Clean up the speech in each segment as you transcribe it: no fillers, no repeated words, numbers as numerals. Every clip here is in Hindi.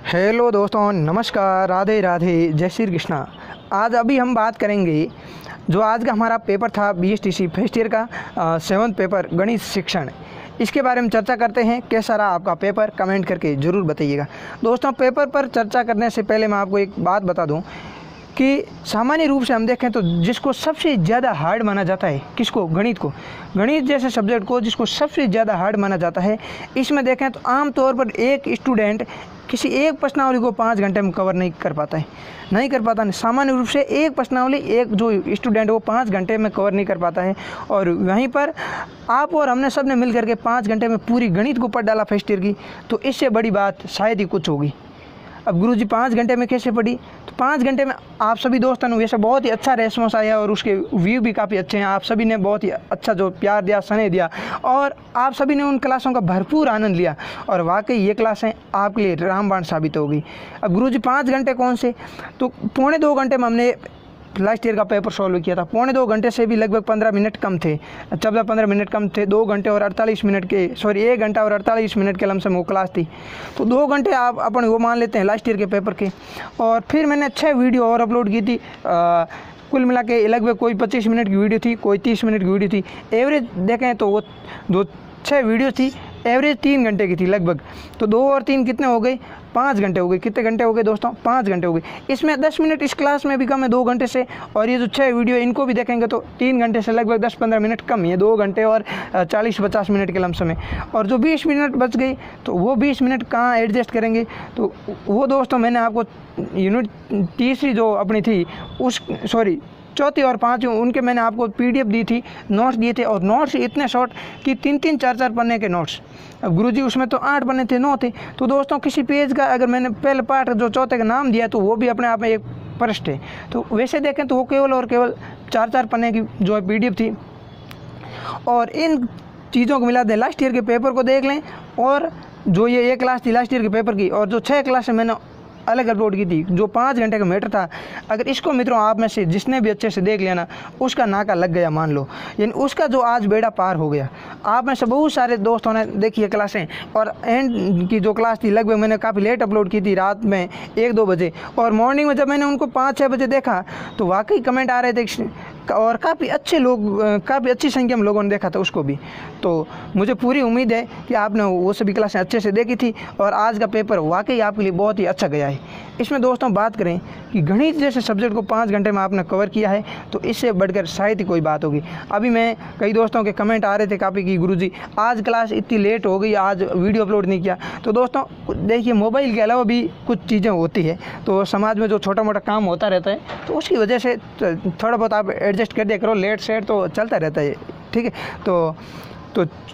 हेलो दोस्तों, नमस्कार, राधे राधे, जय श्री कृष्णा। आज अभी हम बात करेंगे जो आज का हमारा पेपर था BSTC फर्स्ट ईयर का 7th पेपर गणित शिक्षण। इसके बारे में चर्चा करते हैं। कैसा रहा आपका पेपर, कमेंट करके ज़रूर बताइएगा। दोस्तों, पेपर पर चर्चा करने से पहले मैं आपको एक बात बता दूं कि सामान्य रूप से हम देखें तो जिसको सबसे ज़्यादा हार्ड माना जाता है, किसको? गणित को। गणित जैसे सब्जेक्ट को जिसको सबसे ज़्यादा हार्ड माना जाता है, इसमें देखें तो आम तौर पर एक स्टूडेंट किसी एक प्रश्नावली को 5 घंटे में कवर नहीं कर पाता है। सामान्य रूप से एक प्रश्नावली एक जो स्टूडेंट वो 5 घंटे में कवर नहीं कर पाता है। और वहीं पर आप और हमने सब ने मिल करके 5 घंटे में पूरी गणित को पढ़ डाला फर्स्ट ईयर की, तो इससे बड़ी बात शायद ही कुछ होगी। अब गुरुजी 5 घंटे में कैसे पढ़ी? तो 5 घंटे में आप सभी दोस्तों ने वैसे बहुत ही अच्छा रेस्पॉन्स आया और उसके व्यू भी काफ़ी अच्छे हैं। आप सभी ने बहुत ही अच्छा जो प्यार दिया, स्नेह दिया और आप सभी ने उन क्लासों का भरपूर आनंद लिया और वाकई ये क्लासें आपके लिए रामबाण साबित हो गई। अब गुरुजी 5 घंटे कौन से? तो 2.25 घंटे में हमने लास्ट ईयर का पेपर सॉल्व किया था। 2.25 घंटे से भी लगभग 15 मिनट कम थे, 14-15 मिनट कम थे। 1 घंटा और 48 मिनट के लमसम वो क्लास थी। तो 2 घंटे आप अपन वो मान लेते हैं लास्ट ईयर के पेपर के। और फिर मैंने 6 वीडियो और अपलोड की थी। कुल मिला के लगभग कोई 25 मिनट की वीडियो थी, कोई 30 मिनट की वीडियो थी। एवरेज देखें तो वो 6 वीडियो थी, एवरेज 3 घंटे की थी लगभग। तो 2 और 3 कितने हो गए? 5 घंटे हो गए। कितने घंटे हो गए दोस्तों? 5 घंटे हो गए। इसमें 10 मिनट इस क्लास में भी कम है 2 घंटे से, और ये जो 6 वीडियो इनको भी देखेंगे तो 3 घंटे से लगभग 10-15 मिनट कम है, 2 घंटे और 40-50 मिनट के लमसम है। और जो 20 मिनट बच गई तो वो 20 मिनट कहाँ एडजस्ट करेंगे? तो वो दोस्तों मैंने आपको यूनिट तीसरी जो अपनी थी चौथी और 5वीं उनके मैंने आपको PDF दी थी, नोट्स दिए थे। और नोट्स इतने शॉर्ट कि 3-3, 4-4 पन्ने के नोट्स। अब गुरुजी उसमें तो 8 पन्ने थे, 9 थे। तो दोस्तों किसी पेज का अगर मैंने पहले पार्ट जो चौथे का नाम दिया तो वो भी अपने आप में एक पृष्ठ है। तो वैसे देखें तो वो केवल 4-4 पन्ने की जो है PDF थी। और इन चीज़ों को मिला दें, लास्ट ईयर के पेपर को देख लें, और जो ये एक क्लास थी लास्ट ईयर के पेपर की, और जो 6 क्लासें मैंने अलग अपलोड की थी, जो 5 घंटे का मैटर था। अगर इसको मित्रों आप में से जिसने भी अच्छे से देख लिया ना, उसका नाका लग गया मान लो, यानी उसका जो आज बेड़ा पार हो गया। आप में से बहुत सारे दोस्तों ने देखी है क्लासें, और एंड की जो क्लास थी लगभग मैंने काफ़ी लेट अपलोड की थी, रात में 1-2 बजे। और मॉर्निंग में जब मैंने उनको 5-6 बजे देखा तो वाकई कमेंट आ रहे थे और काफ़ी अच्छे लोग, काफ़ी अच्छी संख्या में लोगों ने देखा था उसको भी। तो मुझे पूरी उम्मीद है कि आपने वो सभी क्लासें अच्छे से देखी थी और आज का पेपर वाकई आपके लिए बहुत ही अच्छा गया है। इसमें दोस्तों बात करें कि गणित जैसे सब्जेक्ट को 5 घंटे में आपने कवर किया है, तो इससे बढ़कर शायद ही कोई बात होगी। अभी मैं कई दोस्तों के कमेंट आ रहे थे काफ़ी कि गुरुजी आज क्लास इतनी लेट हो गई, आज वीडियो अपलोड नहीं किया। तो दोस्तों देखिए, मोबाइल के अलावा भी कुछ चीज़ें होती है, तो समाज में जो छोटा मोटा काम होता रहता है, तो उसकी वजह से थोड़ा बहुत आप एडजस्ट कर दिया करो। लेट सेट तो चलता रहता है, ठीक है। तो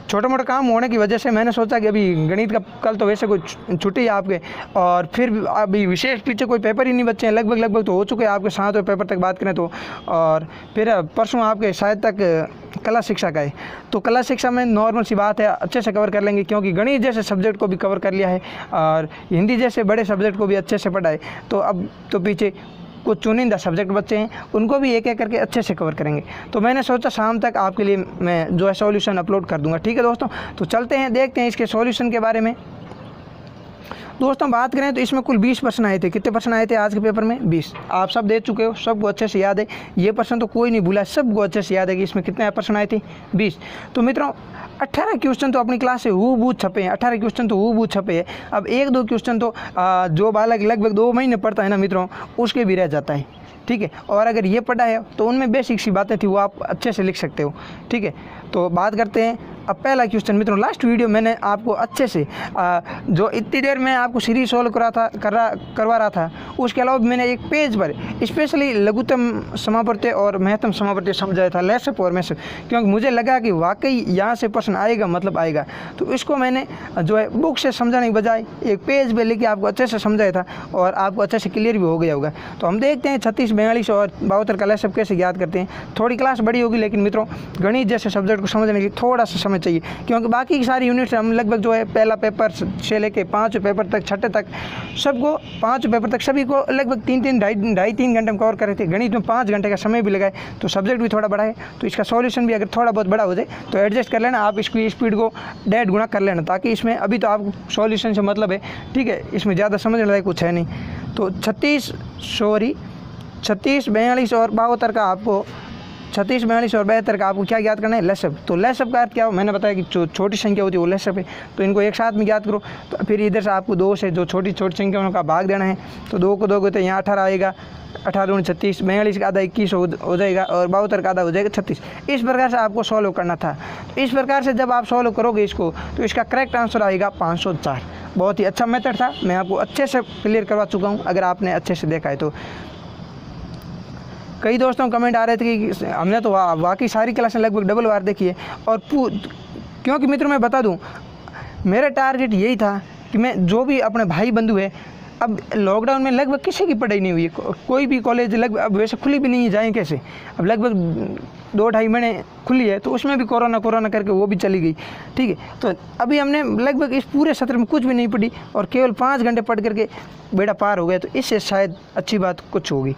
छोटा मोटा काम होने की वजह से मैंने सोचा कि अभी गणित का कल तो वैसे कोई छुट्टी है आपके, और फिर अभी विशेष पीछे कोई पेपर ही नहीं बचे हैं, लगभग तो हो चुके हैं आपके 7वें पेपर तक बात करें तो। और फिर परसों आपके शायद तक कला शिक्षा का है। तो कला शिक्षा में नॉर्मल सी बात है, अच्छे से कवर कर लेंगे, क्योंकि गणित जैसे सब्जेक्ट को भी कवर कर लिया है और हिंदी जैसे बड़े सब्जेक्ट को भी अच्छे से पढ़ा है। तो अब तो पीछे कुछ चुनिंदा सब्जेक्ट बच्चे हैं, उनको भी एक एक करके अच्छे से कवर करेंगे। तो मैंने सोचा शाम तक आपके लिए मैं जो है सॉल्यूशन अपलोड कर दूंगा, ठीक है दोस्तों। तो चलते हैं, देखते हैं इसके सॉल्यूशन के बारे में। दोस्तों बात करें तो इसमें कुल 20 प्रश्न आए थे। कितने प्रश्न आए थे आज के पेपर में? 20। आप सब देख चुके हो, सबको अच्छे से याद है। ये प्रश्न तो कोई नहीं भूला, सबको अच्छे से याद है कि इसमें कितने प्रश्न आए थे? 20। तो मित्रों 18 क्वेश्चन तो अपनी क्लास से हूबहू छपे हैं, 18 क्वेश्चन तो हूबहू छपे हैं। अब 1-2 क्वेश्चन तो जो बालक लगभग 2 महीने पढ़ता है ना मित्रों, उसके भी रह जाता है, ठीक है। और अगर ये पढ़ा है तो उनमें बेसिक सी बातें थी, वो आप अच्छे से लिख सकते हो, ठीक है। तो बात करते हैं। अब पहला क्वेश्चन मित्रों, लास्ट वीडियो मैंने आपको अच्छे से जो इतनी देर में आपको सीरीज सॉल्व करवा रहा था, उसके अलावा मैंने एक पेज पर स्पेशली लघुत्तम समापत्ति और महत्तम समापत्ति समझाया था, लेसअप और मैसअप, क्योंकि मुझे लगा कि वाकई यहाँ से प्रश्न आएगा, मतलब आएगा। तो इसको मैंने जो है बुक से समझाने के बजाय एक पेज पे लेके आपको अच्छे से समझाया था और आपको अच्छे से क्लियर भी हो गया होगा। तो हम देखते हैं 36, 42 और 72 का लेसअप कैसे याद करते हैं। थोड़ी क्लास बड़ी होगी, लेकिन मित्रों गणित जैसे सब्जेक्ट को समझने के लिए थोड़ा सा समय चाहिए, क्योंकि बाकी की सारी यूनिट्स हम लगभग जो है पहला पेपर से लेके 5 पेपर तक, छठे तक, सबको 5 पेपर तक सभी को लगभग 3 घंटे में कवर कर रहे थे। गणित में 5 घंटे का समय भी लगाए, तो सब्जेक्ट भी थोड़ा बड़ा है, तो इसका सॉल्यूशन भी अगर थोड़ा बहुत बड़ा हो जाए तो एडजस्ट कर लेना, आप इसकी स्पीड को 1.5 गुना कर लेना, ताकि इसमें अभी तो आपको सॉल्यूशन से मतलब है, ठीक है, इसमें ज़्यादा समझने लायक कुछ है नहीं। तो 36, 42 और 72 का आपको 36, 42 और 72 का आपको क्या ज्ञात करना है? लसब। तो लसब का अर्थ क्या हो? मैंने बताया कि जो छोटी संख्या होती है वो लसब है, तो इनको एक साथ में ज्ञात करो। तो फिर इधर से आपको 2 से जो छोटी छोटी संख्या उनका भाग देना है, तो 2 को 2 को तो यहाँ 18 आएगा, 18 दूनी 36, 42 का आधा 21 हो जाएगा और 72 का आधा हो जाएगा 36। इस प्रकार से आपको सॉल्व करना था। तो इस प्रकार से जब आप सॉल्व करोगे इसको, तो इसका करेक्ट आंसर आएगा 504। बहुत ही अच्छा मेथड था, मैं आपको अच्छे से क्लियर करवा चुका हूँ, अगर आपने अच्छे से देखा है तो। कई दोस्तों कमेंट आ रहे थे कि हमने तो वाकई सारी क्लासें लगभग डबल बार देखी है, और क्योंकि मित्रों मैं बता दूं, मेरा टारगेट यही था कि मैं जो भी अपने भाई बंधु है, अब लॉकडाउन में लगभग किसी की पढ़ाई नहीं हुई, कोई भी कॉलेज लगभग अब वैसे खुली भी नहीं है, जाएँ कैसे, अब लगभग 2-2.5 महीने खुली है, तो उसमें भी कोरोना करके वो भी चली गई, ठीक है। तो अभी हमने लगभग इस पूरे सत्र में कुछ भी नहीं पढ़ी और केवल 5 घंटे पढ़ करके बेड़ा पार हो गया, तो इससे शायद अच्छी बात कुछ होगी।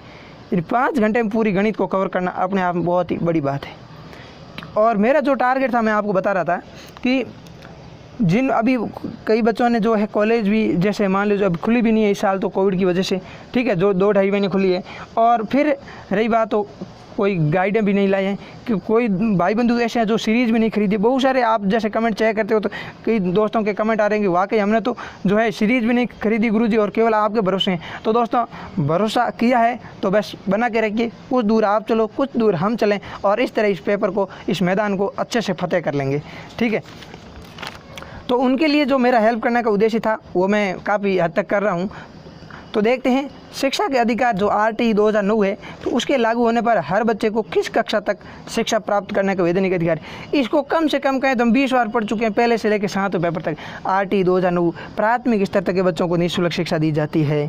5 घंटे में पूरी गणित को कवर करना अपने आप में बहुत ही बड़ी बात है। और मेरा जो टारगेट था, मैं आपको बता रहा था कि जिन अभी कई बच्चों ने जो है कॉलेज भी, जैसे मान लीजिए अब खुली भी नहीं है इस साल, तो कोविड की वजह से, ठीक है, जो 2-2.5 महीने खुली है, और फिर रही बात तो कोई गाइडें भी नहीं लाए हैं, कि कोई भाई बंधु ऐसे हैं जो सीरीज़ भी नहीं खरीदी। बहुत सारे आप जैसे कमेंट चेक करते हो, तो कई दोस्तों के कमेंट आ रहे हैं कि वाकई हमने तो जो है सीरीज़ भी नहीं खरीदी गुरुजी, और केवल आपके भरोसे हैं। तो दोस्तों भरोसा किया है तो बस बना के रखिए, कुछ दूर आप चलो, कुछ दूर हम चलें, और इस तरह इस पेपर को, इस मैदान को अच्छे से फतेह कर लेंगे, ठीक है। तो उनके लिए जो मेरा हेल्प करने का उद्देश्य था वो मैं काफ़ी हद तक कर रहा हूँ। तो देखते हैं शिक्षा के अधिकार जो RTE 2009 है, तो उसके लागू होने पर हर बच्चे को किस कक्षा तक शिक्षा प्राप्त करने का वैधानिक अधिकार, इसको कम से कम कहें तो हम 20 बार पढ़ चुके हैं, पहले से लेकर 7वें पेपर तक। RTE 2009 प्राथमिक स्तर तक के बच्चों को निःशुल्क शिक्षा दी जाती है,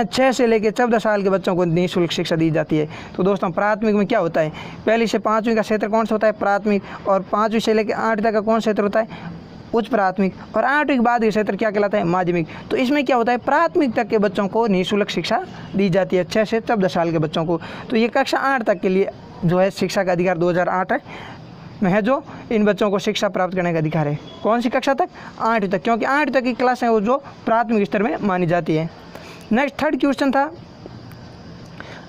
6 से लेकर 14 साल के बच्चों को निःशुल्क शिक्षा दी जाती है। तो दोस्तों प्राथमिक में क्या होता है? 1 से 5वीं का क्षेत्र कौन सा होता है? प्राथमिक। और 5वीं से लेकर 8 तक का कौन सा क्षेत्र होता है? उच्च प्राथमिक। और 8वीं के बाद ये क्षेत्र क्या कहलाता है? माध्यमिक। तो इसमें क्या होता है? प्राथमिक तक के बच्चों को निःशुल्क शिक्षा दी जाती है, 6 से 14 साल के बच्चों को। तो ये कक्षा 8 तक के लिए जो है शिक्षा का अधिकार 2008 में है, जो इन बच्चों को शिक्षा प्राप्त करने का अधिकार है। कौन सी कक्षा तक? 8वीं तक, क्योंकि 8वीं तक की क्लास है वो जो प्राथमिक स्तर में मानी जाती है। नेक्स्ट 3rd क्वेश्चन था,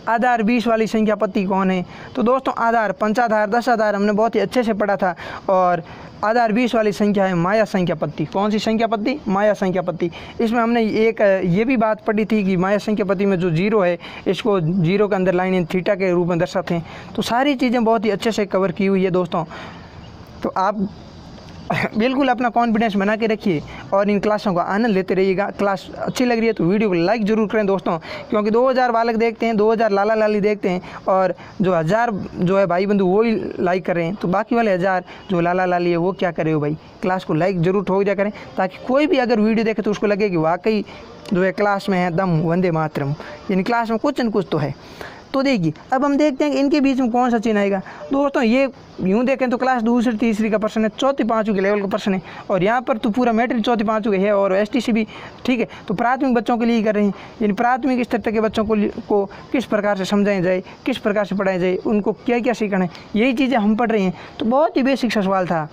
आधार 20 वाली संख्या पत्ती कौन है? तो दोस्तों आधार, पंचाधार, 10 आधार हमने बहुत ही अच्छे से पढ़ा था, और आधार 20 वाली संख्या है माया संख्या पत्ती। कौन सी संख्या पत्ती? माया संख्या पत्ती। इसमें हमने एक ये भी बात पढ़ी थी कि माया संख्या पत्ती में जो 0 है, इसको 0 के अंदर लाइन इन थीटा के रूप में दर्शाते हैं। तो सारी चीज़ें बहुत ही अच्छे से कवर की हुई है दोस्तों। तो आप बिल्कुल अपना कॉन्फिडेंस बना के रखिए और इन क्लासों का आनंद लेते रहिएगा। क्लास अच्छी लग रही है तो वीडियो को लाइक ज़रूर करें दोस्तों, क्योंकि 2000 बालक देखते हैं, 2000 लाला लाली देखते हैं, और जो 1000 जो है भाई बंधु वो ही लाइक कर रहे हैं। तो बाकी वाले 1000 जो लाला लाली है वो क्या करे हो भाई? क्लास को लाइक ज़रूर ठोक दिया करें, ताकि कोई भी अगर वीडियो देखे तो उसको लगे कि वाकई जो है क्लास में है दम वंदे मातरम, यानी क्लास में कुछ न कुछ तो है। तो देखिए अब हम देखते हैं कि इनके बीच में कौन सा चिन्ह आएगा। दोस्तों ये यूँ देखें तो क्लास 2री 3री का प्रश्न है, 4वीं 5वीं के लेवल का प्रश्न है, और यहाँ पर तो पूरा मैट्रिक 4वीं 5वीं है और STC भी, ठीक है। तो प्राथमिक बच्चों के लिए ही कर रहे हैं, यानी प्राथमिक स्तर तक के बच्चों को किस प्रकार से समझाया जाए, किस प्रकार से पढ़ाया जाए, उनको क्या क्या सीखना है, यही चीज़ें हम पढ़ रहे हैं। तो बहुत ही बेसिक सा सवाल था।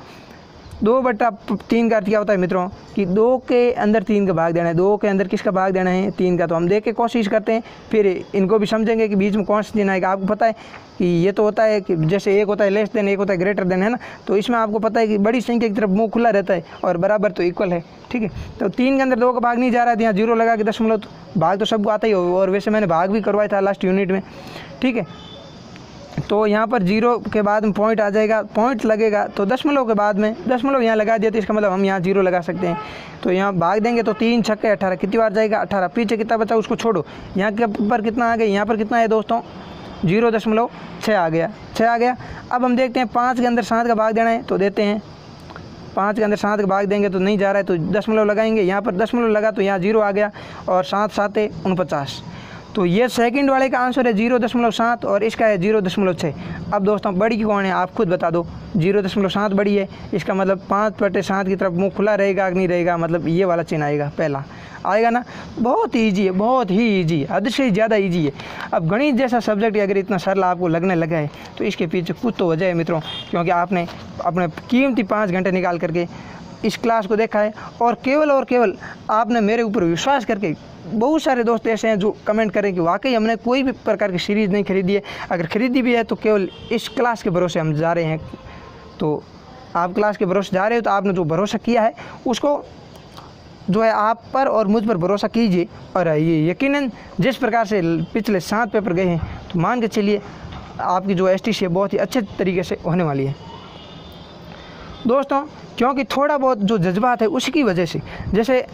2/3 का अर्थ क्या होता है मित्रों? कि 2 के अंदर 3 का भाग देना है। 2 के अंदर किसका भाग देना है? 3 का। तो हम देख के कोशिश करते हैं, फिर इनको भी समझेंगे कि बीच में कौन सा चिन्ह आएगा। आपको पता है कि ये तो होता है कि जैसे एक होता है लेस देन, एक होता है ग्रेटर देन, है ना। तो इसमें आपको पता है कि बड़ी संख्या की तरफ मुंह खुला रहता है और बराबर तो इक्वल है, ठीक है। तो 3 के अंदर 2 का भाग नहीं जा रहा है, तो यहाँ 0 लगा के दशमलव, तो भाग तो सबको आता ही हो, और वैसे मैंने भाग भी करवाया था लास्ट यूनिट में, ठीक है। तो यहाँ पर 0 के बाद में पॉइंट आ जाएगा, पॉइंट लगेगा तो दशमलव के बाद में दशमलव यहाँ लगा दिया, तो इसका मतलब हम यहाँ 0 लगा सकते हैं। तो यहाँ भाग देंगे तो 3 छक्के 18, कितनी बार जाएगा? 18। पीछे कितना बचा उसको छोड़ो, यहाँ के पर कितना आ गया? यहाँ पर कितना है दोस्तों? 0.6 आ गया, 6 आ गया। अब हम देखते हैं 5 के अंदर 7 का भाग देना है, तो देते हैं। 5 के अंदर 7 का भाग देंगे तो नहीं जा रहा है, तो दशमलव लगाएंगे, यहाँ पर दशमलव लगा तो यहाँ 0 आ गया, और 7 7 49। तो ये सेकंड वाले का आंसर है 0.7 और इसका है 0.6। अब दोस्तों बड़ी कौन है आप खुद बता दो। 0.7 बड़ी है, इसका मतलब 5/7 की तरफ मुंह खुला रहेगा कि नहीं रहेगा, मतलब ये वाला चिन्ह आएगा, पहला आएगा ना। बहुत ईजी है, बहुत ही ईजी है, हद से ज़्यादा ईजी है। अब गणित जैसा सब्जेक्ट अगर इतना सरल आपको लगने लगा है तो इसके पीछे कुछ तो वजह है मित्रों, क्योंकि आपने अपने कीमती 5 घंटे निकाल करके इस क्लास को देखा है और केवल आपने मेरे ऊपर विश्वास करके। बहुत सारे दोस्त ऐसे हैं जो कमेंट करें कि वाकई हमने कोई भी प्रकार की सीरीज़ नहीं खरीदी है, अगर खरीदी भी है तो केवल इस क्लास के भरोसे हम जा रहे हैं। तो आप क्लास के भरोसे जा रहे हो तो आपने जो भरोसा किया है उसको जो है आप पर और मुझ पर भरोसा कीजिए। और ये यकीनन जिस प्रकार से पिछले 7 पेपर गए हैं तो मान के चलिए आपकी जो STC है बहुत ही अच्छे तरीके से होने वाली है दोस्तों, क्योंकि थोड़ा बहुत जो जज्बात है उसकी वजह से। जैसे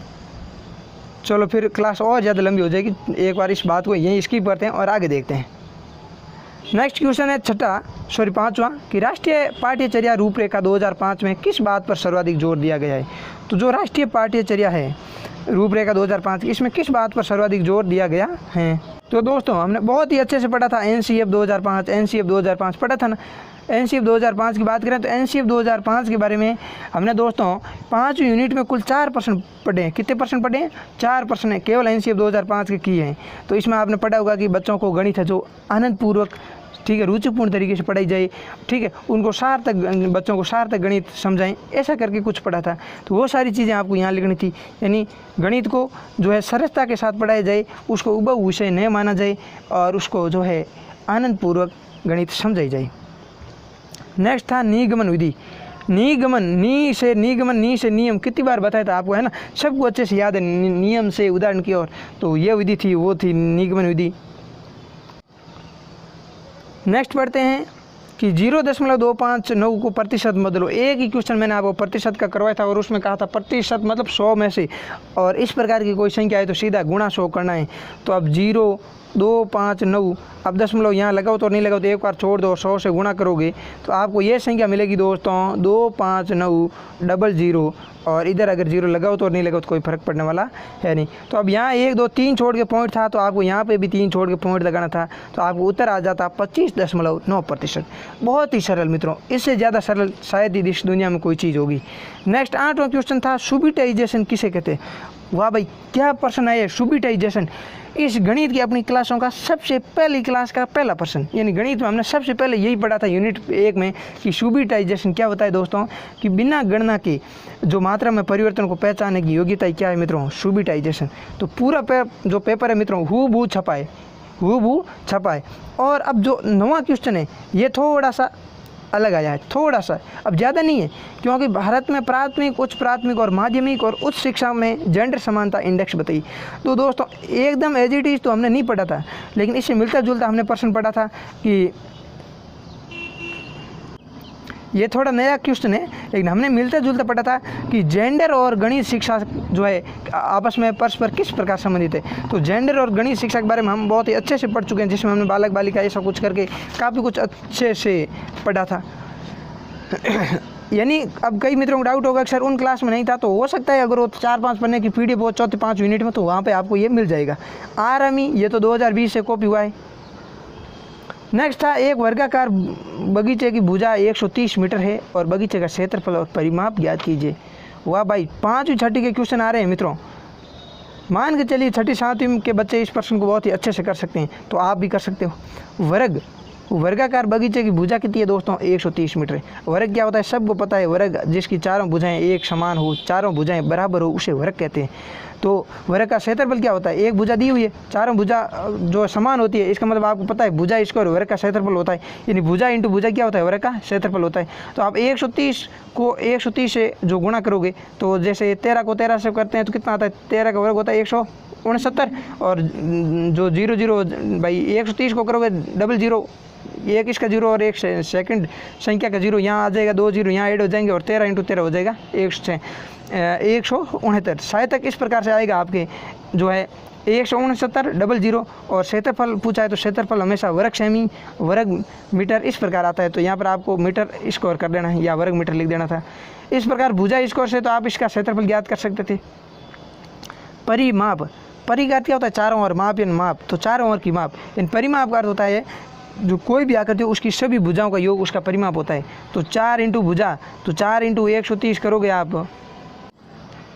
चलो फिर क्लास और ज़्यादा लंबी हो जाएगी, एक बार इस बात को यहीं स्किप करते हैं और आगे देखते हैं। नेक्स्ट क्वेश्चन है 5वां कि राष्ट्रीय पाठ्यचर्या रूपरेखा 2005 में किस बात पर सर्वाधिक जोर दिया गया है। तो जो राष्ट्रीय पाठ्यचर्या है रूपरेखा 2005 इसमें किस बात पर सर्वाधिक जोर दिया गया है। तो दोस्तों हमने बहुत ही अच्छे से पढ़ा था NCF 2005 पढ़ा था ना। NCF 2005 की बात करें तो NCF 2005 के बारे में हमने दोस्तों 5 यूनिट में कुल 4% पढ़े हैं। कितने परसेंट पढ़े हैं? 4% केवल NCF 2005 के की हैं। तो इसमें आपने पढ़ा होगा कि बच्चों को गणित है जो आनंदपूर्वक, ठीक है, रुचिपूर्ण तरीके से पढ़ाई जाए, ठीक है, उनको बच्चों को सार्थक गणित समझाएं, ऐसा करके कुछ पढ़ा था। तो वो सारी चीज़ें आपको यहाँ लिखनी थी, यानी गणित को जो है सरलता के साथ पढ़ाया जाए, उसको उबाऊ विषय न माना जाए और उसको जो है आनंदपूर्वक गणित समझाई जाए। नेक्स्ट था निगमन विधि। निगमन, नी से नियम कितनी बार बताया था आपको, है ना, सबको अच्छे से याद है। नियम से उदाहरण की ओर, तो ये विधि थी, वो थी निगमन विधि। नेक्स्ट पढ़ते हैं कि 0.259 को प्रतिशत बदलो। एक ही क्वेश्चन मैंने आपको प्रतिशत का करवाया था और उसमें कहा था प्रतिशत मतलब 100 में से, और इस प्रकार की कोई संख्या है तो सीधा गुणा 100 करना है। तो अब 0.259, अब दशमलव यहाँ लगाओ तो नहीं लगाओ तो एक बार छोड़ दो, 100 से गुणा करोगे तो आपको ये संख्या मिलेगी दोस्तों 25900, और इधर अगर 0 लगाओ तो नहीं लगाओ तो कोई फर्क पड़ने वाला है नहीं। तो अब यहाँ 1 2 3 छोड़ के पॉइंट था तो आपको यहाँ पे भी 3 छोड़ के पॉइंट लगाना था, तो आपको उत्तर आ जाता 25.9%। बहुत ही सरल मित्रों, इससे ज़्यादा सरल शायद ही इस दुनिया में कोई चीज़ होगी। नेक्स्ट 8वां क्वेश्चन था सुबिटाइजेशन किसे कहते हैं। वाह भाई क्या प्रश्न है ये, सुबिटाइजेशन। इस गणित की अपनी क्लासों का सबसे पहली क्लास का पहला प्रश्न, यानी गणित में हमने सबसे पहले यही पढ़ा था यूनिट 1 में कि सुबिटाइजेशन क्या होता है दोस्तों, कि बिना गणना के जो मात्रा में परिवर्तन को पहचानने की योग्यता क्या है मित्रों, सुबिटाइजेशन। तो पूरा जो पेपर है मित्रों हूबहू छपा है। और अब जो 9वां क्वेश्चन है ये थोड़ा सा अलग आया है, थोड़ा सा, अब ज़्यादा नहीं है, क्योंकि भारत में प्राथमिक, उच्च प्राथमिक और माध्यमिक और उच्च शिक्षा में जेंडर समानता इंडेक्स बताई। तो दोस्तों एकदम एज इट इज़ तो हमने नहीं पढ़ा था, लेकिन इससे मिलता जुलता हमने प्रश्न पढ़ा था कि ये थोड़ा नया क्वेश्चन है, लेकिन हमने मिलता जुलता पढ़ा था कि जेंडर और गणित शिक्षा जो है आपस में परस्पर किस प्रकार संबंधित है। तो जेंडर और गणित शिक्षा के बारे में हम बहुत ही अच्छे से पढ़ चुके हैं, जिसमें हमने बालक बालिका ऐसा कुछ करके काफ़ी कुछ अच्छे से पढ़ा था। यानी अब कई मित्रों को डाउट होगा कि सर उन क्लास में नहीं था, तो हो सकता है अगर वो 4-5 पढ़ने की PDF हो 4-5 यूनिट में, तो वहाँ पर आपको ये मिल जाएगा आरामी। ये तो 2020 से कॉपी हुआ है। नेक्स्ट था एक वर्गाकार बगीचे की भुजा 130 मीटर है और बगीचे का क्षेत्रफल और परिमाप ज्ञात कीजिए। वाह भाई 5वीं 6ठी के क्वेश्चन आ रहे हैं मित्रों। मान के चलिए 6ठी 7वीं के बच्चे इस प्रश्न को बहुत ही अच्छे से कर सकते हैं, तो आप भी कर सकते हो। वर्गाकार बगीचे की भुजा कितनी है दोस्तों, 130 मीटर है। वर्ग क्या होता है सबको पता है, वर्ग जिसकी चारों भुजाएं एक समान हो, चारों भुजाएं बराबर हो, उसे वर्ग कहते हैं। तो वर्ग का क्षेत्रफल क्या होता है, एक भुजा दी हुई है, चारों भुजा जो समान होती है, इसका मतलब आपको पता है भुजा स्क्वायर वर्ग का क्षेत्रफल होता है, यानी भुजा इंटू भुजा क्या होता है, वर्ग का क्षेत्रफल होता है। तो आप 130 को 130 से जो गुणा करोगे, तो जैसे 13 को 13 से करते हैं तो कितना आता है, 13 का वर्ग होता है 169, और जो 0 भाई 130 को करोगे 00, एक इसका 0 और एक सेकंड संख्या का 0 यहाँ आ जाएगा, 2 0 यहाँ ऐड हो जाएंगे और 13 × 13 हो जाएगा 169। शायद तक इस प्रकार से आएगा आपके जो है 169 00, और क्षेत्रफल पूछा है तो क्षेत्रफल हमेशा वर्ग सेमी वर्ग मीटर इस प्रकार आता है। तो यहाँ पर आपको मीटर स्क्वायर कर देना है या वर्ग मीटर लिख देना था। इस प्रकार भुजा स्क्वायर से तो आप इसका क्षेत्रफल ज्ञात कर सकते थे। परि का अर्थ क्या होता है? चारों ओर, माप यानी माप, तो चारों ओर की माप। इन परिमाप का अर्थ होता है जो कोई भी आकृति हो उसकी सभी भुजाओं का योग उसका परिमाप होता है। तो 4 इंटू भुजा, तो 4 इंटू 130 करोगे आप,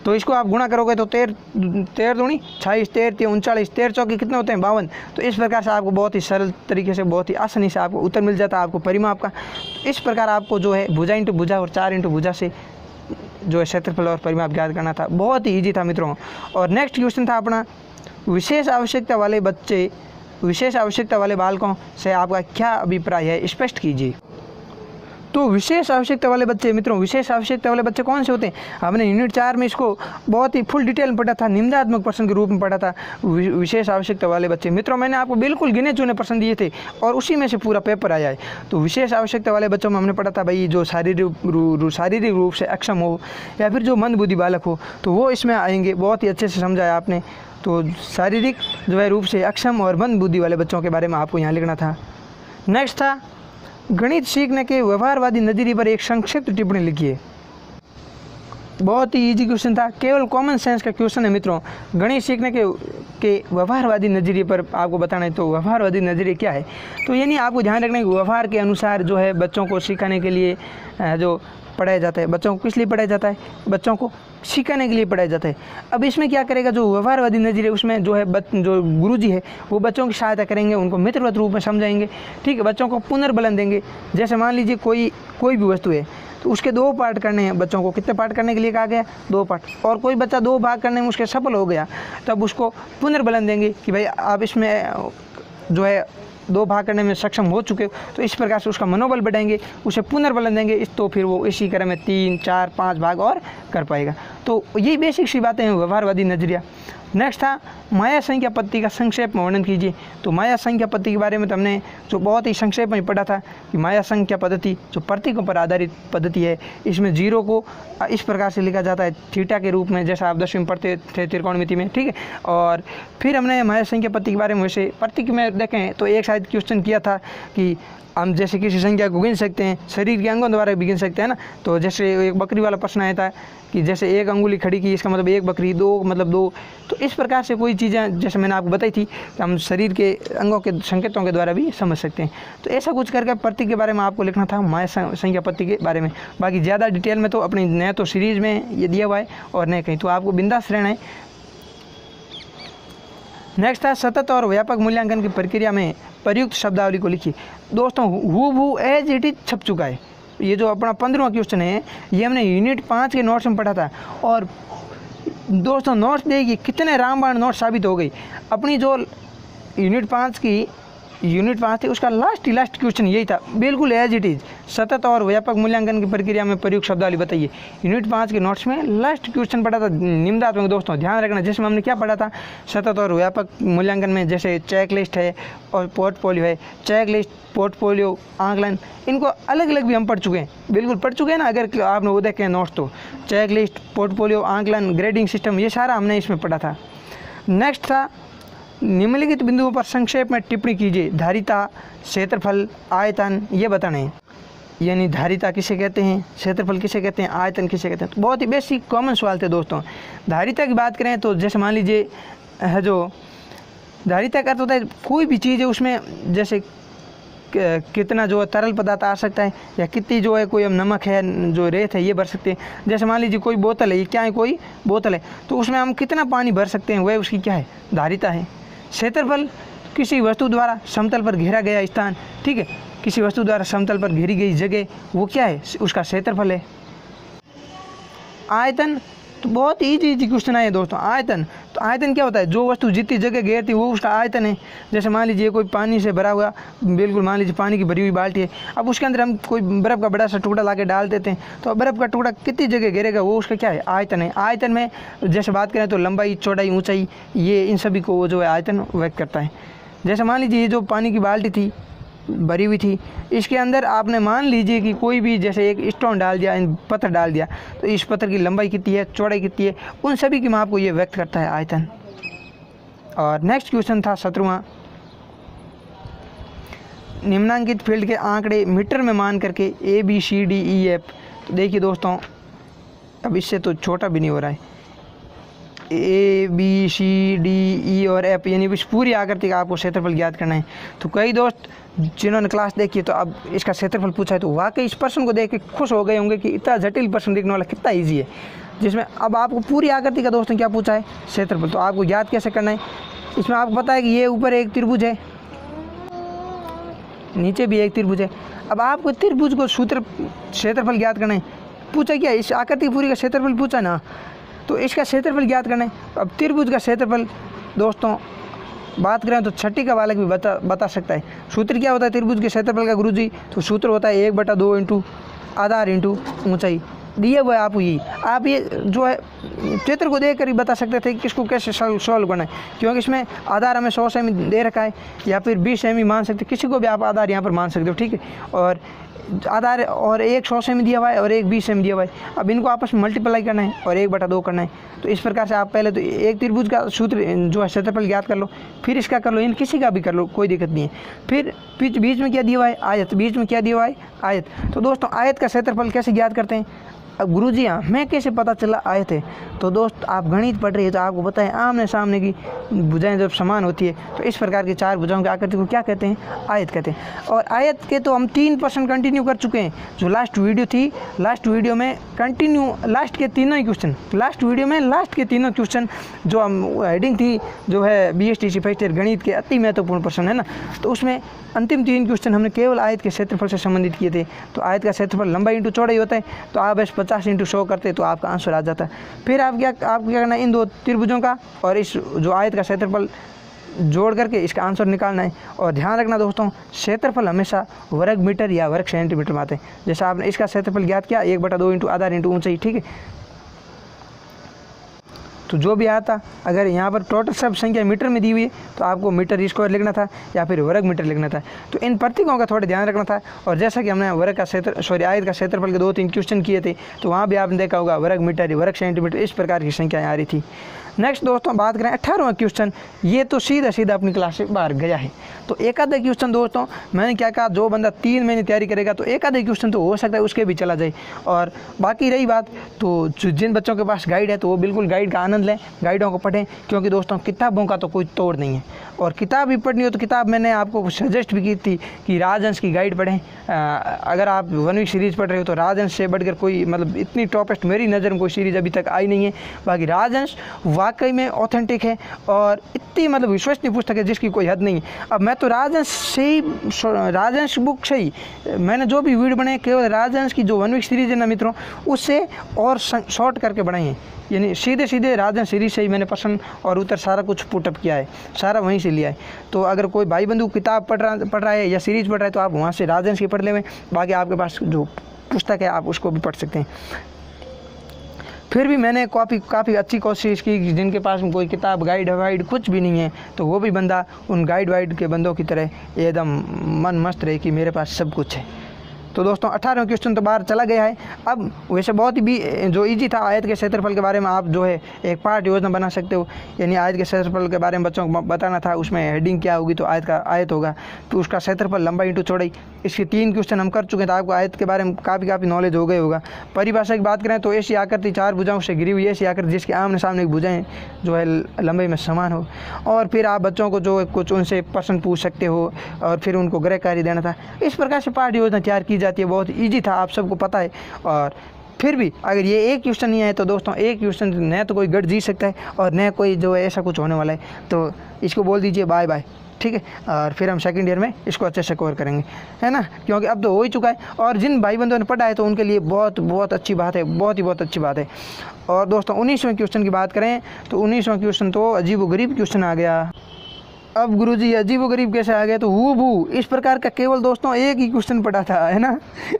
तो इसको आप गुणा करोगे तो 13 दूनी 26, 13 3 39, 13 चौके कितने होते हैं? 52। तो इस प्रकार से आपको बहुत ही सरल तरीके से, बहुत ही आसानी से आपको उत्तर मिल जाता है आपको परिमाप का। इस प्रकार आपको जो है भुजा इंटू भुजा और 4 इंटू भुजा से जो है क्षेत्रफल और परिमाप ज्ञात करना था। बहुत ही ईजी था मित्रों। और नेक्स्ट क्वेश्चन था अपना, विशेष आवश्यकता वाले बच्चे, विशेष आवश्यकता वाले बालकों से आपका क्या अभिप्राय है, स्पष्ट कीजिए। तो विशेष आवश्यकता वाले बच्चे मित्रों, विशेष आवश्यकता वाले बच्चे कौन से होते हैं? हमने यूनिट 4 में इसको बहुत ही फुल डिटेल में पढ़ा था, निम्नात्मक प्रश्न के रूप में पढ़ा था विशेष आवश्यकता वाले बच्चे। मित्रों मैंने आपको बिल्कुल गिने चुने प्रश्न दिए थे और उसी में से पूरा पेपर आया है। तो विशेष आवश्यकता वाले बच्चों में हमने पढ़ा था भाई जो शारीरिक रूप से अक्षम हो या फिर जो मंदबुद्धि बालक हो, तो वो इसमें आएंगे। बहुत ही अच्छे से समझाया आपने। तो शारीरिक जो है रूप से अक्षम और मंदबुद्धि वाले बच्चों के बारे में आपको यहाँ लिखना था। नेक्स्ट था, गणित सीखने के व्यवहारवादी नजरिए पर एक संक्षिप्त टिप्पणी लिखिए। बहुत ही इजी क्वेश्चन था, केवल कॉमन सेंस का क्वेश्चन है मित्रों। गणित सीखने के व्यवहारवादी नजरिए पर आपको बताना है। तो व्यवहारवादी नजरिए क्या है? तो यानी आपको ध्यान रखना है कि व्यवहार के अनुसार जो है बच्चों को सिखाने के लिए जो पढ़ाया जाता है, बच्चों को किस लिए पढ़ाया जाता है? बच्चों को सिखाने के लिए पढ़ाया जाता है। अब इसमें क्या करेगा जो व्यवहारवादी नजरिए, उसमें जो है जो गुरुजी है वो बच्चों की सहायता करेंगे, उनको मित्रवत रूप में समझाएंगे, ठीक है। बच्चों को पुनर्बलन देंगे। जैसे मान लीजिए कोई भी वस्तु है तो उसके 2 पार्ट करने हैं बच्चों को। कितने पार्ट करने के लिए कहा गया? 2 पार्ट। और कोई बच्चा 2 भाग करने में उसके सफल हो गया, तब उसको पुनर्बलन देंगे कि भाई आप इसमें जो है 2 भाग करने में सक्षम हो चुके हो। तो इस प्रकार से उसका मनोबल बढ़ाएंगे, उसे पुनर्बलन देंगे, तो फिर वो इसी क्रम में 3 4 5 भाग और कर पाएगा। तो यही बेसिक सी बातें हैं व्यवहारवादी नजरिया। नेक्स्ट था, माया संख्या पद्धति का संक्षेप में वर्णन कीजिए। तो माया संख्या पद्धति के बारे में हमने जो बहुत ही संक्षेप में पढ़ा था कि माया संख्या पद्धति जो प्रतीकों पर आधारित पद्धति है, इसमें 0 को इस प्रकार से लिखा जाता है थीटा के रूप में, जैसा आप 10वीं में पढ़ते थे त्रिकोणमिति में, ठीक है। और फिर हमने माया संख्या पद्धति के बारे में वैसे प्रतीक में देखें तो एक शायद क्वेश्चन किया था कि हम जैसे किसी संख्या को गिन सकते हैं, शरीर के अंगों द्वारा भी गिन सकते हैं ना। तो जैसे एक बकरी वाला प्रश्न आया था कि जैसे 1 अंगुली खड़ी की इसका मतलब 1 बकरी, 2 मतलब 2। तो इस प्रकार से कोई चीज़ें जैसे मैंने आपको बताई थी कि हम शरीर के अंगों के संकेतों के द्वारा भी समझ सकते हैं। तो ऐसा कुछ करके प्रतीक के बारे में आपको लिखना था, माया संख्या पद्धति के बारे में। बाकी ज़्यादा डिटेल में तो अपनी नए तो सीरीज़ में ये दिया हुआ है और नए कहीं, तो आपको बिंदास रहना है। नेक्स्ट था, सतत और व्यापक मूल्यांकन की प्रक्रिया में प्रयुक्त शब्दावली को लिखिए। दोस्तों हूबहू एज इट इज छप चुका है। ये जो अपना 15वां क्वेश्चन है ये हमने यूनिट 5 के नोट्स में पढ़ा था। और दोस्तों नोट्स देखिए कितने रामबाण नोट्स साबित हो गई। अपनी जो यूनिट 5 थी उसका लास्ट क्वेश्चन यही था, बिल्कुल एज इट इज। सतत और व्यापक मूल्यांकन की प्रक्रिया में प्रयुक्त शब्दावली बताइए। यूनिट 5 के नोट्स में लास्ट क्वेश्चन पढ़ा था निम्नात्मक। दोस्तों ध्यान रखना, जिसमें हमने क्या पढ़ा था, सतत और व्यापक मूल्यांकन में जैसे चेक लिस्ट है और पोर्टफोलियो है। चेक लिस्ट, पोर्टफोलियो, आंकलन, इनको अलग अलग भी हम पढ़ चुके हैं, बिल्कुल पढ़ चुके हैं ना। अगर आपने वो देखे नोट्स तो चेक लिस्ट, पोर्टफोलियो, आंकलन, ग्रेडिंग सिस्टम, ये सारा हमने इसमें पढ़ा था। नेक्स्ट था, निम्नलिखित बिंदुओं पर संक्षेप में टिप्पणी कीजिए। धारिता, क्षेत्रफल, आयतन, ये बताना है। यानी धारिता किसे कहते हैं, क्षेत्रफल किसे कहते हैं, आयतन किसे कहते हैं। तो बहुत ही बेसिक कॉमन सवाल थे दोस्तों। धारिता की बात करें तो जैसे मान लीजिए जो धारिता का अर्थ होता है कोई भी चीज़ है उसमें जैसे कितना जो है तरल पदार्थ आ सकता है, या कितनी जो है कोई हम नमक है, जो रेत है, ये भर सकते हैं। जैसे मान लीजिए कोई बोतल है, ये क्या है, कोई बोतल है, तो उसमें हम कितना पानी भर सकते हैं, वह उसकी क्या है, धारिता है। क्षेत्रफल किसी वस्तु द्वारा समतल पर घेरा गया स्थान, ठीक है, किसी वस्तु द्वारा समतल पर घेरी गई जगह, वो क्या है, उसका क्षेत्रफल है। आयतन तो बहुत इजी क्वेश्चन है दोस्तों। आयतन, तो आयतन क्या होता है, जो वस्तु जितनी जगह घेरती है वो उसका आयतन है। जैसे मान लीजिए कोई पानी से भरा हुआ, बिल्कुल मान लीजिए पानी की भरी हुई बाल्टी है, अब उसके अंदर हम कोई बर्फ़ का बड़ा सा टुकड़ा ला के डाल देते हैं, तो बर्फ़ का टुकड़ा कितनी जगह घेरेगा, वो उसका क्या है, आयतन है। आयतन में जैसे बात करें तो लंबाई, चौड़ाई, ऊँचाई, ये इन सभी को वो जो है आयतन व्यक्त करता है। जैसे मान लीजिए ये जो पानी की बाल्टी थी, भरी हुई थी, इसके अंदर आपने मान लीजिए कि कोई भी जैसे एक स्टोन डाल दिया, पत्थर डाल दिया, तो इस पत्थर की लंबाई कितनी है, चौड़ाई कितनी है, उन सभी की माप को ये व्यक्त करता है आयतन। और नेक्स्ट क्वेश्चन था 17वां, निम्नांकित फील्ड के आंकड़े मीटर में मान करके ABCDEF। तो देखिए दोस्तों अब इससे तो छोटा भी नहीं हो रहा है, A B C D E और एफ, यानी इस पूरी आकृति का आपको क्षेत्रफल ज्ञात करना है। तो कई दोस्त जिन्होंने क्लास देखी तो अब इसका क्षेत्रफल पूछा है तो वाकई इस प्रश्न को देख के खुश हो गए होंगे कि इतना जटिल प्रश्न देखने वाला कितना ईजी है, जिसमें अब आपको पूरी आकृति का दोस्तों क्या पूछा है, क्षेत्रफल। तो आपको ज्ञात कैसे करना है, इसमें आपको पता है कि ये ऊपर एक त्रिभुज है, नीचे भी एक त्रिभुज है। अब आपको त्रिभुज को सूत्र क्षेत्रफल ज्ञात करना है। पूछा क्या, इस आकृति पूरी का क्षेत्रफल पूछा ना, तो इसका क्षेत्रफल ज्ञात करना है। अब त्रिभुज का क्षेत्रफल दोस्तों बात करें तो छठी का बालक भी बता सकता है। सूत्र क्या होता है त्रिभुज के क्षेत्रफल का गुरुजी, तो सूत्र होता है 1/2 इंटू आधार इंटू ऊंचाई। दिए हुआ है आपको ये, आप ये जो है चित्र को देख कर ही बता सकते थे कि किसको कैसे सॉल्व करना है, क्योंकि इसमें आधार हमें 100 सेमी दे रखा है या फिर 20 सेमी मान सकते, किसी को भी आप आधार यहाँ पर मान सकते हो, ठीक है। और आधार और एक 100 सेमी दिया हुआ है और एक 20 सेमी दिया हुआ है। अब इनको आपस में मल्टीप्लाई करना है और 1/2 करना है। तो इस प्रकार से आप पहले तो एक त्रिभुज का सूत्र जो है क्षेत्रफल ज्ञात कर लो, फिर इसका कर लो, इन किसी का भी कर लो, कोई दिक्कत नहीं है। फिर बीच में क्या दिया हुआ है, आयत, बीच में क्या दिया हुआ है, आयत। तो दोस्तों आयत का क्षेत्रफल कैसे ज्ञात करते हैं। अब गुरुजी हमें कैसे पता चला आयत है, तो दोस्त आप गणित पढ़ रहे हैं तो आपको पता है आमने सामने की भुजाएं जब समान होती है तो इस प्रकार की चार भुजाओं की आकृति को क्या कहते हैं, आयत कहते हैं। और आयत के तो हम 3% कंटिन्यू कर चुके हैं। जो लास्ट वीडियो थी, लास्ट वीडियो में कंटिन्यू लास्ट के तीनों ही क्वेश्चन, लास्ट वीडियो में लास्ट के तीनों क्वेश्चन जो हम हेडिंग थी जो है BSTC फर्स्ट ईयर गणित के अति महत्वपूर्ण प्रश्न है ना, तो उसमें अंतिम 3 क्वेश्चन हमने केवल आयत के क्षेत्रफल से संबंधित किए थे। तो आयत का क्षेत्रफल लंबाई इंटू चौड़ाई होता है, तो आप बस 50 इंटू 100 करते तो आपका आंसर आ जाता है। फिर आपको क्या करना है, इन 2 त्रिभुजों का और इस जो आयत का क्षेत्रफल जोड़ करके इसका आंसर निकालना है। और ध्यान रखना दोस्तों, क्षेत्रफल हमेशा वर्ग मीटर या वर्ग सेंटीमीटर में आते हैं। जैसा आपने इसका क्षेत्रफल ज्ञात किया 1/2 इंटू आधार इंटू ऊंचाई, ठीक है। तो जो भी आता, अगर यहाँ पर टोटल सब संख्या मीटर में दी हुई है तो आपको मीटर स्क्वायर लिखना था या फिर वर्ग मीटर लिखना था। तो इन प्रतीकों का थोड़ा ध्यान रखना था। और जैसा कि हमने आयत का क्षेत्रफल के 2-3 क्वेश्चन किए थे, तो वहाँ भी आपने देखा होगा वर्ग मीटर, वर्ग सेंटीमीटर, इस प्रकार की संख्याएँ आ रही थी। नेक्स्ट दोस्तों बात करें 18वां क्वेश्चन, ये तो सीधा अपनी क्लास से बाहर गया है। तो एक आधा क्वेश्चन दोस्तों मैंने क्या कहा, जो बंदा 3 महीने तैयारी करेगा तो एक आधे क्वेश्चन तो हो सकता है उसके भी चला जाए। और बाकी रही बात, तो जिन बच्चों के पास गाइड है तो वो बिल्कुल गाइड का आनंद लें, गाइडों को पढ़ें, क्योंकि दोस्तों किताबों का तो कोई तोड़ नहीं है। और किताब भी पढ़नी हो तो किताब मैंने आपको सजेस्ट भी की थी कि राजहंस की गाइड पढ़ें। अगर आप 1 वीक सीरीज़ पढ़ रहे हो तो राजहंस से बढ़कर कोई मतलब इतनी टॉपेस्ट मेरी नज़र में कोई सीरीज़ अभी तक आई नहीं है। बाकी राजहंस वाकई में ऑथेंटिक है और इतनी मतलब विश्वसनीय पुस्तक है जिसकी कोई हद नहीं है। अब मैं तो राजहंस से ही, राजहंस बुक से ही मैंने जो भी वीडियो बनाए केवल राजहंस की जो 1 वीक सीरीज़ है ना मित्रों, उससे और शॉर्ट करके बनाए हैं। यानी सीधे राजहंस सीरीज से ही मैंने प्रश्न और उत्तर सारा कुछ पुटअप किया है, सारा वहीं से लिया है। तो अगर कोई भाई बंधु किताब पढ़ रहा है या सीरीज पढ़ रहा है तो आप वहाँ से राजहंस की पढ़ लें। बाकी आपके पास जो पुस्तक है आप उसको भी पढ़ सकते हैं। फिर भी मैंने काफ़ी अच्छी कोशिश की, जिनके पास कोई किताब गाइड वाइड कुछ भी नहीं है तो वो भी बंदा उन गाइड वाइड के बंदों की तरह एकदम मन मस्त रहे कि मेरे पास सब कुछ है। तो दोस्तों 18वां क्वेश्चन तो बाहर चला गया है। अब वैसे बहुत ही भी जो इजी था, आयत के क्षेत्रफल के बारे में आप जो है एक पार्ट योजना बना सकते हो। यानी आयत के क्षेत्रफल के बारे में बच्चों को बताना था, उसमें हेडिंग क्या होगी तो आयत होगा, तो उसका क्षेत्रफल लंबाई इंटू चौड़ाई। इसके 3 क्वेश्चन हम कर चुके हैं, तो आपको आयत के बारे में काफ़ी नॉलेज हो गया होगा। परिभाषा की बात करें तो ऐसी आकृति 4 भुजाओं से घिरी हुई ऐसी आकृति जिसके आमने सामने की भुजाएं जो है लंबाई में समान हो। और फिर आप बच्चों को जो कुछ उनसे प्रश्न पूछ सकते हो और फिर उनको गृह कार्य देना था। इस प्रकार से पाठ योजना तैयार की जाती है। बहुत ईजी था, आप सबको पता है। और फिर भी अगर ये एक क्वेश्चन नहीं आए तो दोस्तों एक क्वेश्चन न तो कोई गढ़ जीत सकता है और न कोई जो है ऐसा कुछ होने वाला है। तो इसको बोल दीजिए बाय बाय, ठीक है। और फिर हम सेकंड ईयर में इसको अच्छे से कवर करेंगे, है ना, क्योंकि अब तो हो ही चुका है। और जिन भाई बंधुओं ने पढ़ा है तो उनके लिए बहुत अच्छी बात है, बहुत अच्छी बात है। और दोस्तों 19वें क्वेश्चन की बात करें तो 19वां क्वेश्चन तो अजीबोगरीब क्वेश्चन आ गया। अब गुरुजी अजीबोगरीब कैसे आ गया, तो हूबहू इस प्रकार का केवल दोस्तों एक ही क्वेश्चन पढ़ा था, है ना,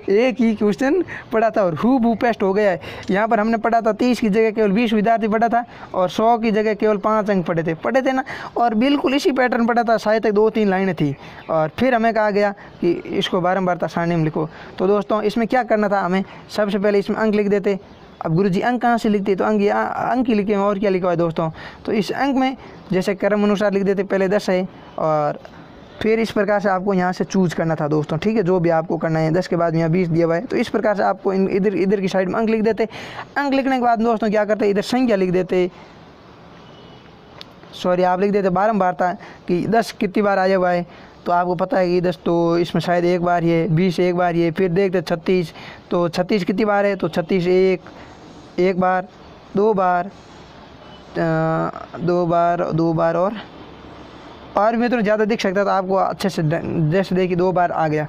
एक ही क्वेश्चन पढ़ा था और हूबहू पेस्ट हो गया है। यहाँ पर हमने पढ़ा था 30 की जगह केवल 20 विद्यार्थी पढ़ा था और 100 की जगह केवल 5 अंक पढ़े थे ना। और बिल्कुल इसी पैटर्न पढ़ा था, शायद तक 2-3 लाइनें थी। और फिर हमें कहा गया कि इसको बारंबार सारणी में लिखो। तो दोस्तों इसमें क्या करना था, हमें सबसे पहले इसमें अंक लिख देते। अब गुरुजी अंक कहाँ से लिखते, तो अंक ही लिखे और क्या लिखा है दोस्तों। तो इस अंक में जैसे क्रम अनुसार लिख देते, पहले 10 है और फिर इस प्रकार से आपको यहाँ से चूज करना था दोस्तों, ठीक है, जो भी आपको करना है। 10 के बाद यहाँ 20 दिया हुआ है, तो इस प्रकार से आपको इधर की साइड में अंक लिख देते। अंक लिखने के बाद दोस्तों क्या करते, इधर संख्या लिख देते सॉरी आप लिख देते बारंबार था कि 10 कितनी बार आया हुआ है, तो आपको पता है कि 10 तो इसमें शायद एक बार ही है, 20 एक बार ही है। फिर देखते 36, तो 36 कितनी बार है, तो 36 एक बार, 2 बार, 2 बार और भी तो ज़्यादा दिख सकता था आपको अच्छे से, जैसे देखिए 2 बार आ गया।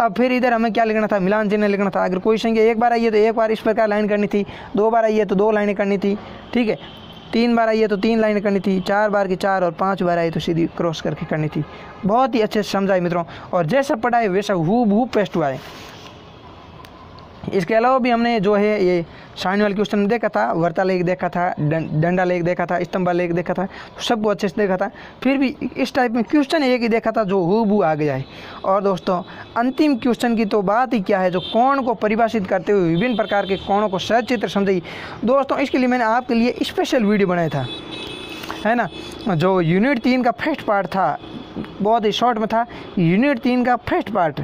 अब फिर इधर हमें क्या लिखना था, मिलान चिन्ह लिखना था। अगर कोई संख्या एक बार आई है तो एक बार इस प्रकार लाइन करनी थी, 2 बार आई है तो 2 लाइनें करनी थी, ठीक है। 3 बार आई है तो 3 लाइनें करनी थी, 4 बार की 4 और 5 बार आई तो सीधी क्रॉस करके करनी थी। बहुत ही अच्छे से समझाए मित्रों, और जैसा पढ़ा है वैसा हूबहू पेस्ट हुआ है। इसके अलावा भी हमने जो है ये साइन वाले क्वेश्चन देखा था, वर्ता लेख देखा था, डंडा लेख देखा था, स्तंभा लेख देखा था, तो सबको अच्छे से देखा था। फिर भी इस टाइप में क्वेश्चन एक ही देखा था जो हूबहू आ गया है। और दोस्तों अंतिम क्वेश्चन की तो बात ही क्या है, जो कोण को परिभाषित करते हुए विभिन्न प्रकार के कोणों को सचित्र समझाई। दोस्तों इसके लिए मैंने आपके लिए स्पेशल वीडियो बनाया था, है ना। जो यूनिट 3 का फर्स्ट पार्ट था, बहुत ही शॉर्ट में था, यूनिट 3 का फर्स्ट पार्ट।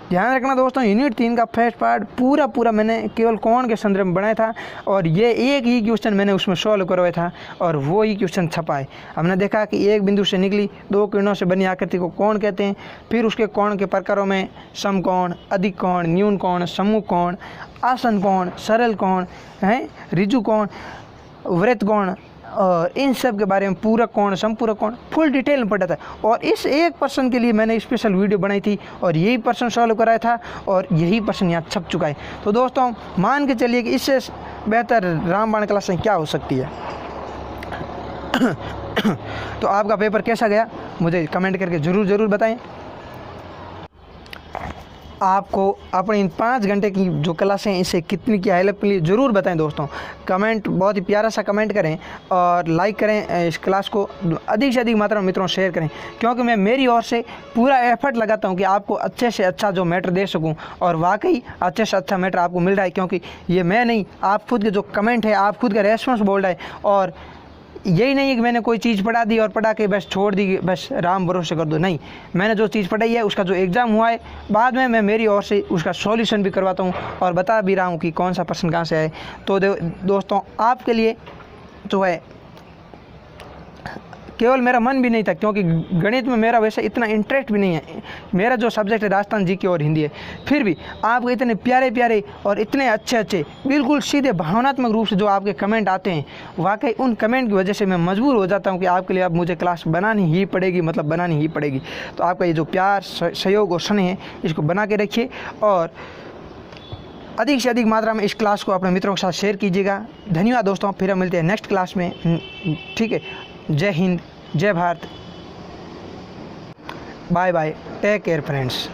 ध्यान रखना दोस्तों, यूनिट 3 का फर्स्ट पार्ट पूरा मैंने केवल कोण के संदर्भ में बनाया था, और ये एक ही क्वेश्चन मैंने उसमें सॉल्व करवाया था, और वो ही क्वेश्चन छपा है। हमने देखा कि एक बिंदु से निकली 2 किरणों से बनी आकृति को कोण कहते हैं। फिर उसके कोण के प्रकारों में समकोण, अधिक कोण, न्यून कोण, सम्मुख कोण, आसन कोण, सरल कोण है, ऋजु कोण, वृत्त कोण, और इन सब के बारे में पूरक कोण, संपूरक कोण फुल डिटेल में पढ़ा था। और इस एक पर्सन के लिए मैंने स्पेशल वीडियो बनाई थी, और यही पर्सन सॉल्व कराया था, और यही पर्सन यहाँ छप चुका है। तो दोस्तों मान के चलिए कि इससे बेहतर रामबाण क्लासें क्या हो सकती है। तो आपका पेपर कैसा गया मुझे कमेंट करके ज़रूर बताएं। आपको अपने इन 5 घंटे की जो क्लासें हैं इससे कितनी की हेल्प मिली ज़रूर बताएं दोस्तों। कमेंट बहुत ही प्यारा सा कमेंट करें, और लाइक करें इस क्लास को, अधिक से अधिक मात्रा में मित्रों शेयर करें, क्योंकि मैं मेरी ओर से पूरा एफर्ट लगाता हूं कि आपको अच्छे से अच्छा जो मैटर दे सकूं, और वाकई अच्छे से अच्छा मैटर आपको मिल रहा है, क्योंकि ये मैं नहीं, आप खुद के जो कमेंट है, आप खुद का रेस्पॉन्स बोल रहा है। और यही नहीं है कि मैंने कोई चीज़ पढ़ा दी और पढ़ा के बस छोड़ दी, बस राम भरोसे कर दो, नहीं। मैंने जो चीज़ पढ़ाई है उसका जो एग्ज़ाम हुआ है, बाद में मैं मेरी ओर से उसका सॉल्यूशन भी करवाता हूँ, और बता भी रहा हूँ कि कौन सा प्रश्न कहाँ से आए। तो दोस्तों आपके लिए जो है केवल मेरा मन भी नहीं था, क्योंकि गणित में मेरा वैसे इतना इंटरेस्ट भी नहीं है। मेरा जो सब्जेक्ट है राजस्थान जी के और हिंदी है, फिर भी आपको इतने प्यारे और इतने अच्छे बिल्कुल सीधे भावनात्मक रूप से जो आपके कमेंट आते हैं, वाकई उन कमेंट की वजह से मैं मजबूर हो जाता हूं कि आपके लिए अब मुझे क्लास बनानी ही पड़ेगी, मतलब बनानी ही पड़ेगी। तो आपका ये जो प्यार, सहयोग और स्नेह है, इसको बना के रखिए, और अधिक से अधिक मात्रा में इस क्लास को अपने मित्रों के साथ शेयर कीजिएगा। धन्यवाद दोस्तों, फिर हम मिलते हैं नेक्स्ट क्लास में, ठीक है। जय हिंद, जय Bharat, bye bye, take care friends.